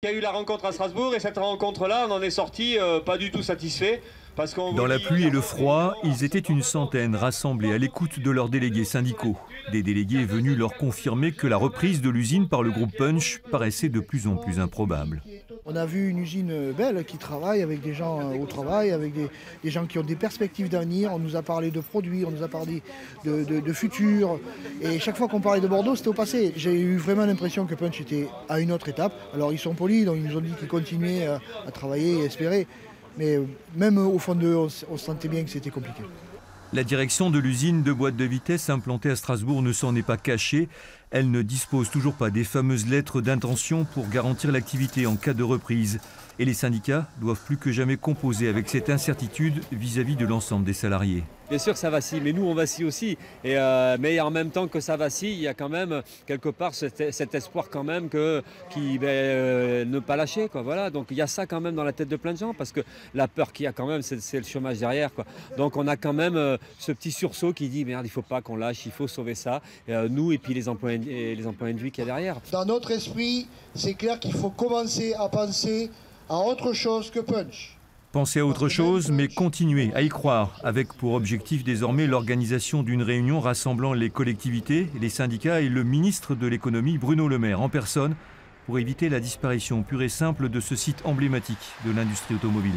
Il y a eu la rencontre à Strasbourg et cette rencontre-là, on en est sorti pas du tout satisfait. Dans la pluie et le froid, ils étaient une centaine rassemblés à l'écoute de leurs délégués syndicaux. Des délégués venus leur confirmer que la reprise de l'usine par le groupe Punch paraissait de plus en plus improbable. On a vu une usine belle qui travaille avec des gens au travail, avec des gens qui ont des perspectives d'avenir. On nous a parlé de produits, on nous a parlé de futur. Et chaque fois qu'on parlait de Bordeaux, c'était au passé. J'ai eu vraiment l'impression que Punch était à une autre étape. Alors ils sont polis, donc ils nous ont dit qu'ils continuaient à travailler et espérer. Mais même au fond d'eux, on sentait bien que c'était compliqué. La direction de l'usine de boîtes de vitesse implantée à Strasbourg ne s'en est pas cachée. Elle ne dispose toujours pas des fameuses lettres d'intention pour garantir l'activité en cas de reprise. Et les syndicats doivent plus que jamais composer avec cette incertitude vis-à-vis de l'ensemble des salariés. Bien sûr que ça vacille, mais nous on vacille aussi. Mais en même temps que ça vacille, il y a quand même quelque part cet espoir quand même ne pas lâcher, quoi. Voilà. Donc il y a ça quand même dans la tête de plein de gens, parce que la peur qu'il y a quand même, c'est le chômage derrière, quoi. Donc on a quand même ce petit sursaut qui dit merde, il ne faut pas qu'on lâche, il faut sauver ça. Nous et puis les emplois induits qu'il y a derrière. Dans notre esprit, c'est clair qu'il faut commencer à penser à autre chose que Punch. Penser à autre chose, mais continuer à y croire, avec pour objectif désormais l'organisation d'une réunion rassemblant les collectivités, les syndicats et le ministre de l'économie Bruno Le Maire en personne, pour éviter la disparition pure et simple de ce site emblématique de l'industrie automobile.